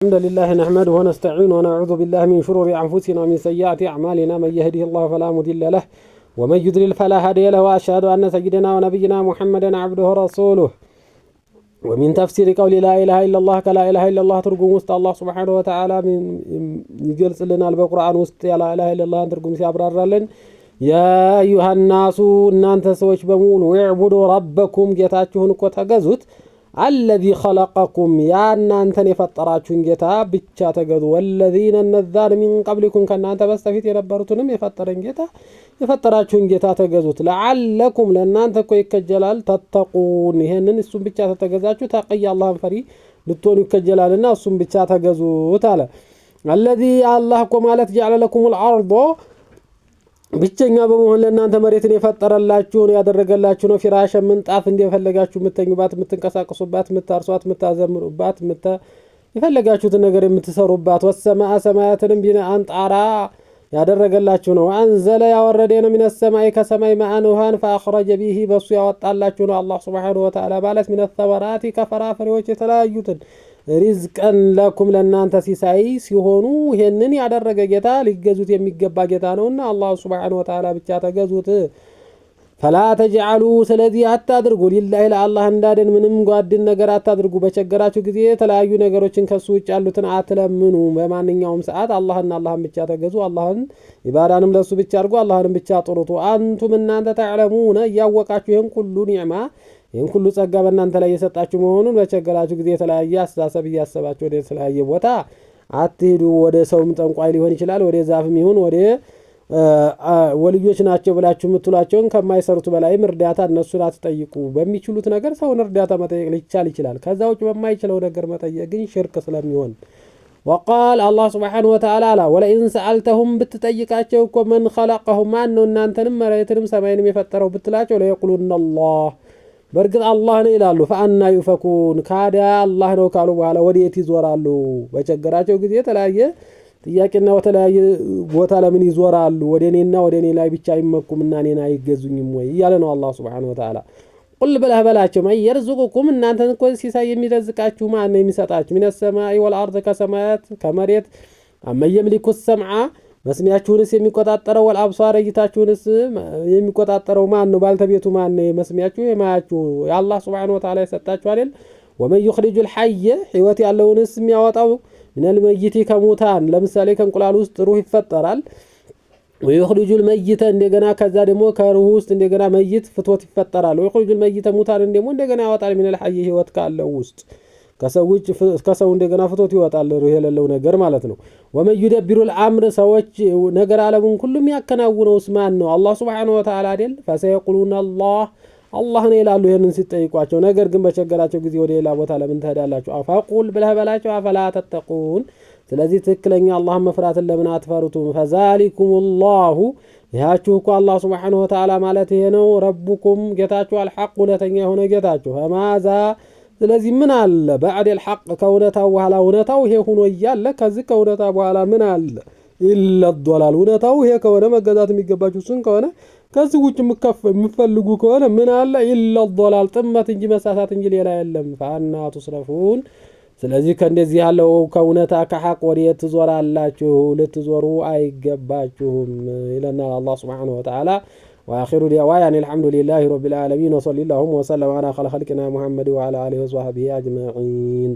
الحمد لله نحمده ونستعينه ونعوذ بالله من شرور أنفسنا ومن سيئات أعمالنا من يهده الله فلا مضل له ومن يضلل فلا هادي له وأشهد أن سيدنا ونبينا محمدا عبده ورسوله ومن تفسير قول لا إله إلا الله كلا إله إلا الله ترجم وسط الله سبحانه وتعالى من يجلس لنا بالقرآن وسط لا إله إلا الله ترجم سيابرر لنا يا أيها الناس إن أنت سويش بمول ويعبدوا ربكم جتاتشون كتجزت الذي خلقكم يا أنتني فطراتشون جتا بتشا تجزوا والذين النذار من قبلكم كان أنت بس فيت يربرتونم يفطرن جتا يفطراتشون جتا تجزوت لعلكم لأن أنت كوي كجلال تتقون هنن السم بتشا تجزاتشو تقي الله فري لتوني كجلالنا السم بتشا تجزوت على الذي الله كمالت جعل لكم الأرض ብቸኛ በመሆን ለእናንተ መሬትን የፈጠረላችሁ ነው ያደረገላችሁ ነው ፍራሽ ምንጣፍ እንደፈለጋችሁ የምትተኙባት የምትንቀሳቀሱባት የምታርሷት የምታዘምሩባት የፈለጋችሁት ነገር የምትሰሩባት ወሰማአ ሰማያትን ቢና አንጣራ ያደረገላችሁ ነው አንዘለ ያወረደ ነው من السماء ከሰማይ ማአን ውሃን فاخرج به በሱ ያወጣላችሁ ነው አላህ Subhanahu Wa Ta'ala ማለት من الثمرات ከፍራፍሬዎች የተለያዩትን ሪዝቀን ለኩም ለናንተ ሲሳይ ሲሆኑ ይሄንን ያደረገ ጌታ ሊገዙት የሚገባ ጌታ ነውና አላህ Subhanahu Wa Ta'ala ብቻ ተገዙት فلا تجعلوا ስለዚህ አታድርጉ ሊላሂ ለአላህ እንዳደን ምንም ጓድን ነገር አታድርጉ በቸገራችሁ ጊዜ የተለያዩ ነገሮችን ከሱ ውጭ ያሉትን አትለምኑ በማንኛውም ሰዓት አላህና አላህን ብቻ ተገዙ አላህን ኢባዳንም ለሱ ብቻ አድርጉ አላህን ብቻ ጥሩቱ አንቱም እናንተ ተዕለሙነ ያወቃችሁ ይሄን ሁሉ ኒዕማ ይሄን ሁሉ ጸጋ በእናንተ ላይ የሰጣችሁ መሆኑን በቸገራችሁ ጊዜ የተለያየ አስተሳሰብ ያሰባችሁ ወደ ተለያየ ቦታ አትሄዱ ወደ ሰውም ጠንቋይ ሊሆን ይችላል ወደ ዛፍም ይሁን ወደ ወልዮች ናቸው ብላችሁ የምትሏቸውን ከማይሰሩት በላይ እርዳታ እነሱን አትጠይቁ በሚችሉት ነገር ሰውን እርዳታ መጠየቅ ይችላል ከዛ ውጭ በማይችለው ነገር መጠየቅ ግን ሽርክ ስለሚሆን وقال الله سبحانه وتعالى ولئن سألتهم بتطيقاቸው እኮ من خلقهم ማን ነው እናንተንም መሬትንም ሰማይንም የፈጠረው ብትላቸው ለይقولون الله በርግጥ አላህ ነው ይላሉ فأنا يفكون ካዳ አላህ ነው ካሉ በኋላ ወዴት ይዞራሉ በቸገራቸው ጊዜ ተለያየ ጥያቄና ወተለያየ ቦታ ለምን ይዞራሉ ወደኔና ወደኔ ላይ ብቻ አይመኩምና እኔን አይገዙኝም ወይ ይያለ ነው አላህ Subhanahu Wa Ta'ala ቁል በላቸው ማይ يرزقكم እናንተን እኮ ሲሳይ የሚረዝቃችሁ ማን ነው የሚሰጣችሁ من السماء والارض ከሰማያት ከመሬት አመየምሊኩ السمع መስሚያችሁንስ የሚቆጣጠረው والابصار እይታችሁንስ የሚቆጣጠረው ማን ነው ባልተቤቱ ማን ነው መስሚያችሁ የማያችሁ የአላህ Subhanahu Wa Ta'ala የሰጣችሁ አይደል ومن يخرج الحي ህይወት ያለውንስ የሚያወጣው من الميت ከሙታን ለምሳሌ ከእንቁላል ውስጥ ሩህ ይፈጠራል ويخرج الميت እንደገና ከዛ ደግሞ ከሩህ ውስጥ እንደገና መይት ፍቶት ይፈጠራል ويخرج الميت ሙታን ደግሞ እንደገና ያወጣል من الحي ህይወት ካለው ውስጥ ከሰው እንደገና ፍቶት ይወጣል ሩህ የሌለው ነገር ማለት ነው ومن يدبر الامر ሰዎች ነገር ዓለሙን ሁሉም ያከናውነውስ ማን ነው አላህ Subhanahu Wa Ta'ala አይደል فسيقولون الله ነው ይላሉ ይሄንን ሲጠይቋቸው ነገር ግን በቸገራቸው ጊዜ ወደ ሌላ ቦታ ለምን ተዳላችሁ አፋቁል በላቸው አፈላ ተተቁን ስለዚህ ትክክለኛ አላህን መፍራትን ለምን አትፈሩቱም فذلكم الله ያችሁ እኮ አላህ Subhanahu Wa Ta'ala ማለት ይሄ ነው ረቡኩም ጌታችሁ الحق ወለተኛ የሆነ ጌታችሁ فماذا ስለዚህ ምን አለ بعد الحق ከውነታው በኋላ ውነታው ይሄ ሆኖ ይያለ ከዚህ ከውነታ በኋላ ምን አለ إلا الضلال ውነታው ይሄ ከሆነ መገዛት የሚገባችሁ ስን ከሆነ ከዚህ ውጭ የምፈልጉ ከሆነ ምን አለ إلا الضلال ጥመት እንጂ መሳሳት እንጂ ሌላ የለም فأنا تصرفون ስለዚህ ከእንደዚህ ያለው ከውነታ ከሐቅ ወዴት ትዞራላችሁ ልትዞሩ አይገባችሁም ይለና አላህ Subhanahu Wa Ta'ala واخر دعوانا الحمد لله رب العالمين وصلى الله وسلم على خلقنا محمد وعلى اله وصحبه اجمعين